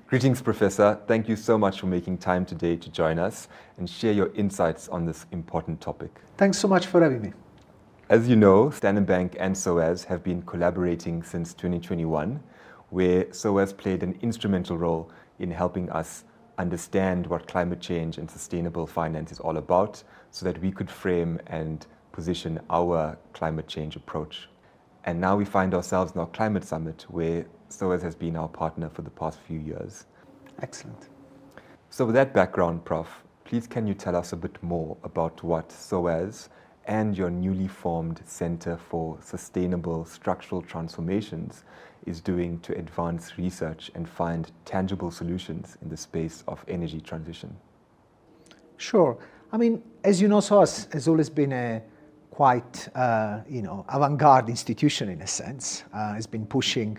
Greetings, Professor. Thank you so much for making time today to join us and share your insights on this important topic. Thanks so much for having me. As you know, Standard Bank and SOAS have been collaborating since 2021, where SOAS played an instrumental role in helping us understand what climate change and sustainable finance is all about so that we could frame and position our climate change approach. And now we find ourselves in our climate summit where SOAS has been our partner for the past few years. Excellent. So with that background, Prof, please can you tell us a bit more about what SOAS and your newly formed Center for Sustainable Structural Transformations is doing to advance research and find tangible solutions in the space of energy transition? Sure. I mean, as you know, SOAS has always been a quite, avant-garde institution in a sense. It's been pushing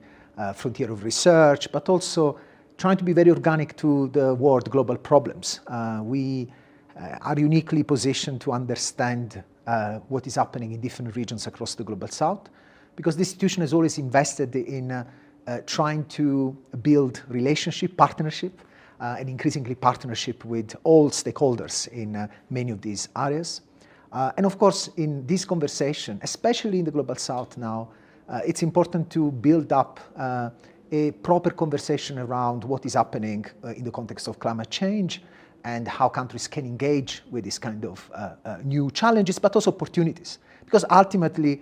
frontier of research, but also trying to be very organic to the world global problems. We are uniquely positioned to understand what is happening in different regions across the global south, because the institution has always invested in trying to build relationship, partnership, and increasingly partnership with all stakeholders in many of these areas. And of course, in this conversation, especially in the global south now, it's important to build up a proper conversation around what is happening in the context of climate change and how countries can engage with this kind of new challenges, but also opportunities. Because ultimately,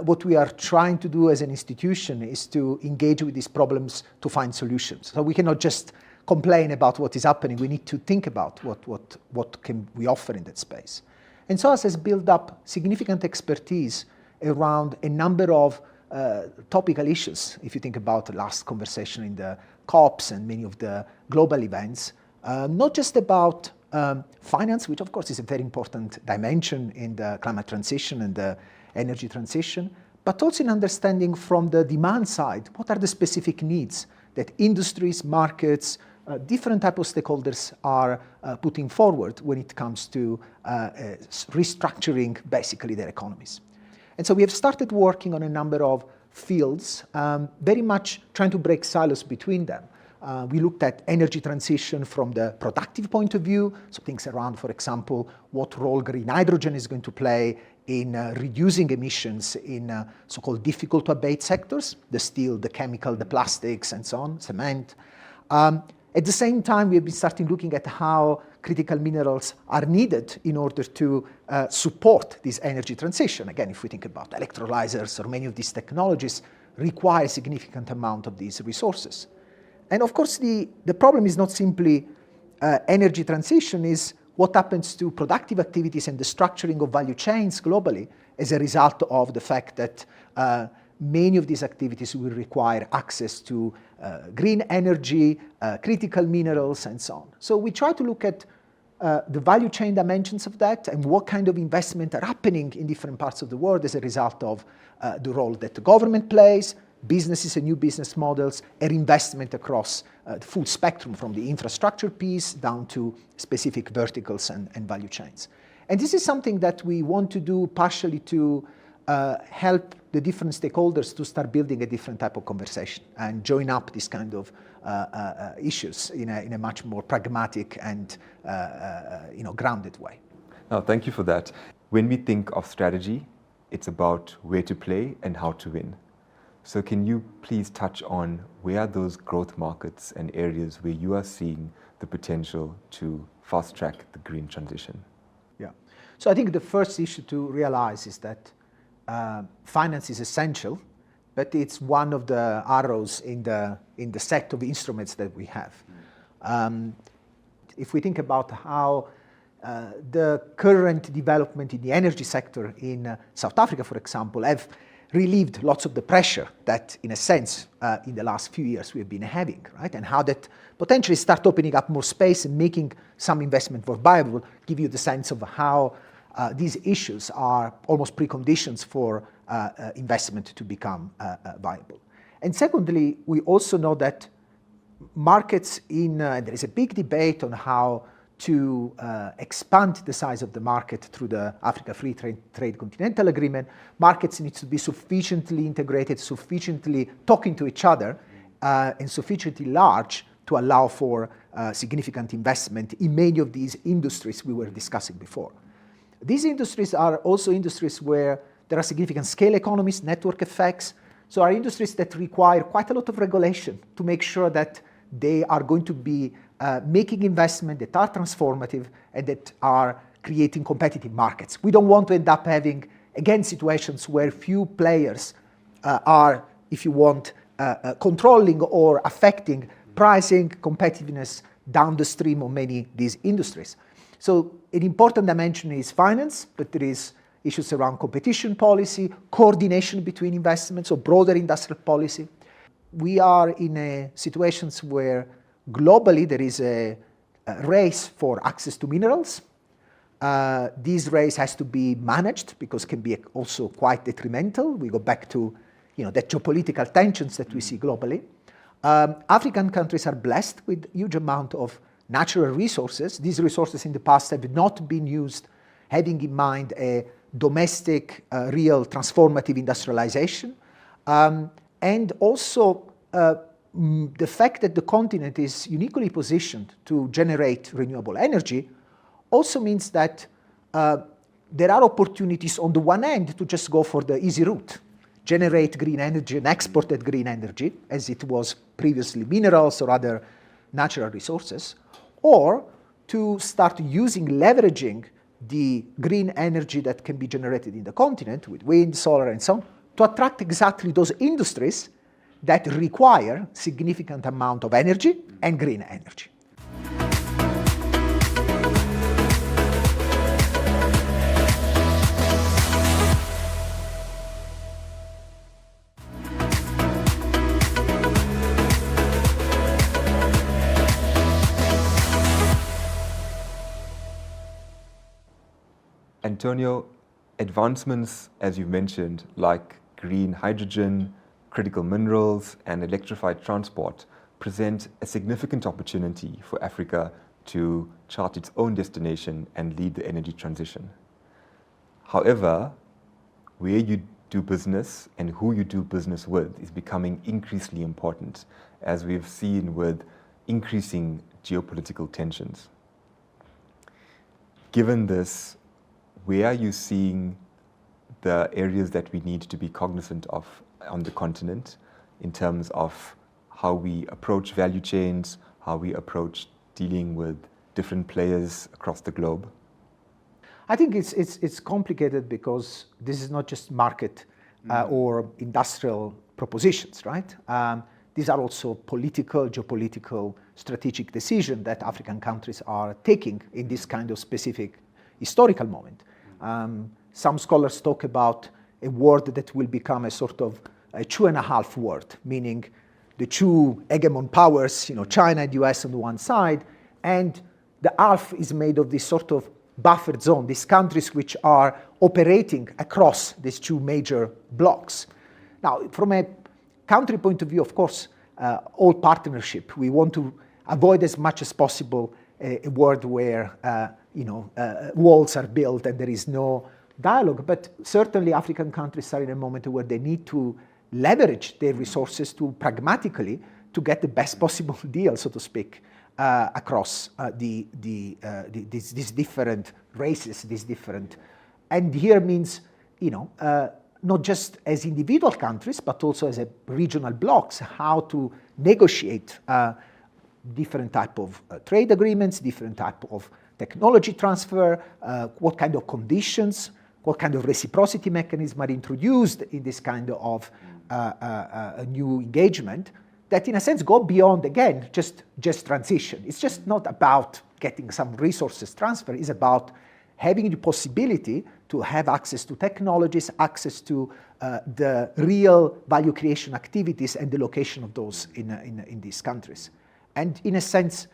what we are trying to do as an institution is to engage with these problems to find solutions. So we cannot just complain about what is happening. We need to think about what can we offer in that space. And SOAS has built up significant expertise around a number of topical issues. If you think about the last conversation in the COPs and many of the global events, not just about finance, which of course is a very important dimension in the climate transition and the energy transition, but also in understanding from the demand side, what are the specific needs that industries, markets, different type of stakeholders are putting forward when it comes to restructuring basically their economies. And so we have started working on a number of fields, very much trying to break silos between them. We looked at energy transition from the productive point of view, so things around, for example, what role green hydrogen is going to play in reducing emissions in so-called difficult to abate sectors, the steel, the chemical, the plastics, and so on, cement. At the same time, we have been starting looking at how critical minerals are needed in order to support this energy transition. Again, if we think about electrolyzers or many of these technologies require a significant amount of these resources. And of course, the problem is not simply energy transition, is what happens to productive activities and the structuring of value chains globally as a result of the fact that many of these activities will require access to green energy, critical minerals, and so on. So we try to look at the value chain dimensions of that and what kind of investment are happening in different parts of the world as a result of the role that the government plays, businesses and new business models, and investment across the full spectrum from the infrastructure piece down to specific verticals and value chains. And this is something that we want to do partially to help the different stakeholders to start building a different type of conversation and join up these kind of issues in a much more pragmatic and grounded way. Now, thank you for that. When we think of strategy, it's about where to play and how to win. So can you please touch on where are those growth markets and areas where you are seeing the potential to fast track the green transition? Yeah. So I think the first issue to realize is that finance is essential, but it's one of the arrows in the set of instruments that we have. If we think about how the current development in the energy sector in South Africa, for example, have relieved lots of the pressure that, in a sense, in the last few years we have been having, right? And how that potentially start opening up more space and making some investment more viable, give you the sense of how these issues are almost preconditions for investment to become viable. And secondly, we also know that markets there is a big debate on how to expand the size of the market through the Africa Free Trade Continental Agreement. Markets need to be sufficiently integrated, sufficiently talking to each other, and sufficiently large to allow for significant investment in many of these industries we were discussing before. These industries are also industries where there are significant scale economies, network effects. So are industries that require quite a lot of regulation to make sure that they are going to be making investment that are transformative and that are creating competitive markets. We don't want to end up having, again, situations where few players are, if you want, controlling or affecting pricing, competitiveness down the stream of many of these industries. So an important dimension is finance, but there is issues around competition policy, coordination between investments, or broader industrial policy. We are in situations where globally there is a race for access to minerals. This race has to be managed because it can be also quite detrimental. We go back to the geopolitical tensions that we see globally. African countries are blessed with huge amount of natural resources. These resources in the past have not been used having in mind a domestic, real transformative industrialization. And also the fact that the continent is uniquely positioned to generate renewable energy also means that there are opportunities on the one end to just go for the easy route, generate green energy and export that green energy, as it was previously minerals or other natural resources, or to start leveraging the green energy that can be generated in the continent with wind, solar, and so on, to attract exactly those industries that require significant amount of energy and green energy. Antonio, advancements, as you mentioned, like green hydrogen, critical minerals, and electrified transport present a significant opportunity for Africa to chart its own destination and lead the energy transition. However, where you do business and who you do business with is becoming increasingly important, as we've seen with increasing geopolitical tensions. Given this, where are you seeing the areas that we need to be cognizant of on the continent in terms of how we approach value chains, how we approach dealing with different players across the globe? I think it's complicated because this is not just market or industrial propositions, right? These are also political, geopolitical, strategic decisions that African countries are taking in this kind of specific historical moment. Some scholars talk about a world that will become a sort of a 2.5 world, meaning the two hegemon powers, China and US on the one side, and the half is made of this sort of buffer zone, these countries which are operating across these two major blocks. Now, from a country point of view, of course, all partnership, we want to avoid as much as possible a world where walls are built and there is no dialogue. But certainly African countries are in a moment where they need to leverage their resources to pragmatically to get the best possible deal, so to speak, across these different races, and here means, not just as individual countries, but also as a regional blocks, how to negotiate different type of trade agreements, different type of technology transfer, what kind of conditions, what kind of reciprocity mechanism are introduced in this kind of a new engagement that in a sense go beyond, again, just transition. It's just not about getting some resources transfer, it's about having the possibility to have access to technologies, access to the real value creation activities and the location of those in these countries. And in a sense,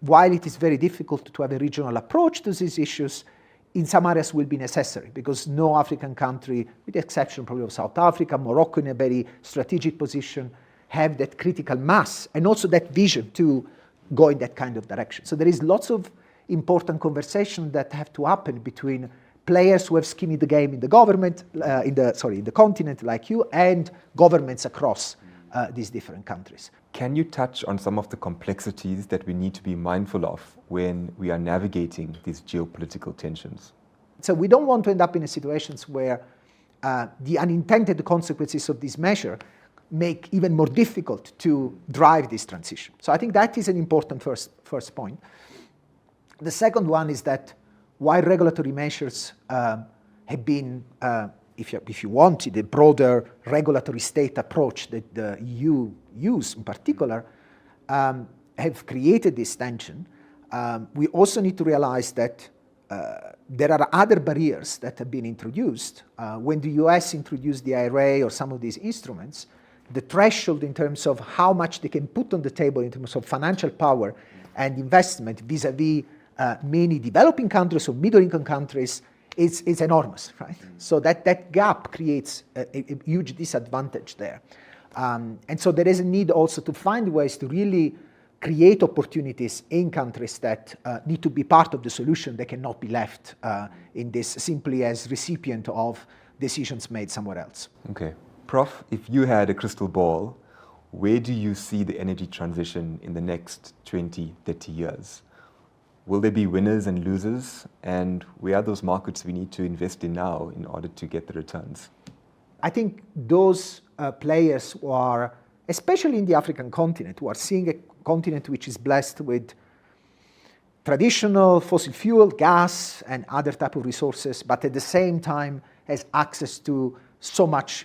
while it is very difficult to have a regional approach to these issues, in some areas will be necessary because no African country, with the exception probably of South Africa, Morocco in a very strategic position, have that critical mass and also that vision to go in that kind of direction. So there is lots of important conversation that have to happen between players who have skin in the game in the government, in the continent like you, and governments across these different countries. Can you touch on some of the complexities that we need to be mindful of when we are navigating these geopolitical tensions? So we don't want to end up in situations where the unintended consequences of this measure make even more difficult to drive this transition. So I think that is an important first point. The second one is that while regulatory measures have been, if you want, the broader regulatory state approach that the EU use in particular, have created this tension, we also need to realize that there are other barriers that have been introduced. When the US introduced the IRA or some of these instruments, the threshold in terms of how much they can put on the table in terms of financial power and investment vis-a-vis many developing countries or middle-income countries is enormous, right? So that gap creates a huge disadvantage there. And so there is a need also to find ways to really create opportunities in countries that need to be part of the solution. They cannot be left in this simply as recipient of decisions made somewhere else. Okay. Prof, if you had a crystal ball, where do you see the energy transition in the next 20, 30 years? Will there be winners and losers? And where are those markets we need to invest in now in order to get the returns? I think those players who are, especially in the African continent, who are seeing a continent which is blessed with traditional fossil fuel, gas, and other type of resources, but at the same time has access to so much,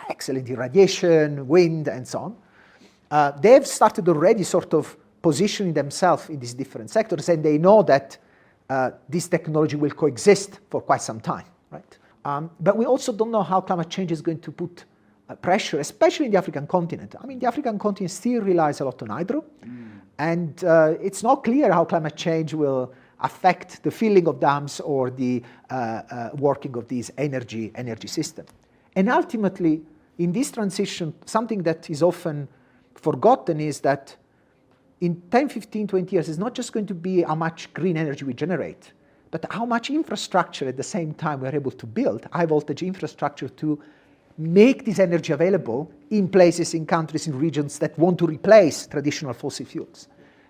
excellent irradiation, wind, and so on. They've started already sort of positioning themselves in these different sectors, and they know that this technology will coexist for quite some time, right? But we also don't know how climate change is going to put pressure, especially in the African continent. I mean, the African continent still relies a lot on hydro, and it's not clear how climate change will affect the filling of dams or the working of these energy system. And ultimately, in this transition, something that is often forgotten is that in 10, 15, 20 years, it's not just going to be how much green energy we generate, but how much infrastructure at the same time we're able to build, high voltage infrastructure to make this energy available in places, in countries, in regions that want to replace traditional fossil fuels.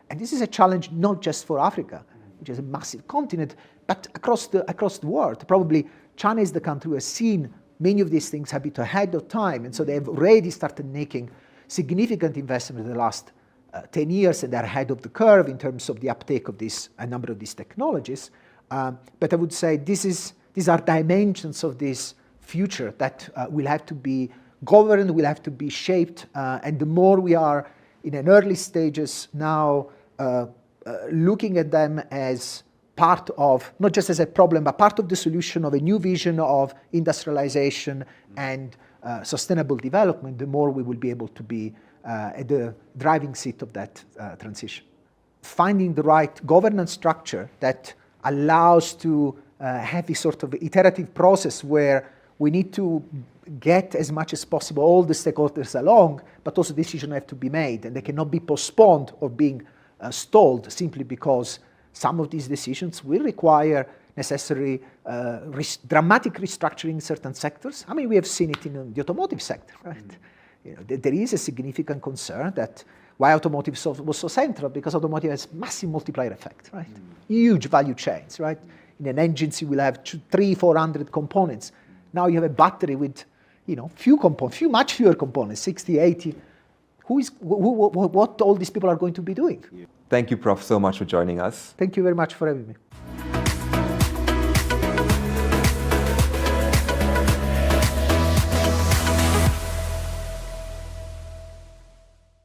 And this is a challenge not just for Africa, which is a massive continent, but across the world. Probably China is the country who has seen many of these things a bit ahead of time, and so they've already started making significant investment in the last 10 years, and they're ahead of the curve in terms of the uptake of a number of these technologies. But I would say these are dimensions of this future that will have to be governed, will have to be shaped, and the more we are in an early stages now looking at them as part of, not just as a problem, but part of the solution of a new vision of industrialization and sustainable development, the more we will be able to be at the driving seat of that transition. Finding the right governance structure that allows to have this sort of iterative process where we need to get as much as possible all the stakeholders along, but also decisions have to be made, and they cannot be postponed or being stalled simply because some of these decisions will require necessary dramatic restructuring in certain sectors. I mean, we have seen it in the automotive sector, right? There is a significant concern that why automotive was so central, because automotive has massive multiplier effect, right? Huge value chains, right? In an engine, you will have 300-400 components. Now you have a battery with, few components, much fewer components, 60, 80. What all these people are going to be doing? Thank you, Prof, so much for joining us. Thank you very much for having me.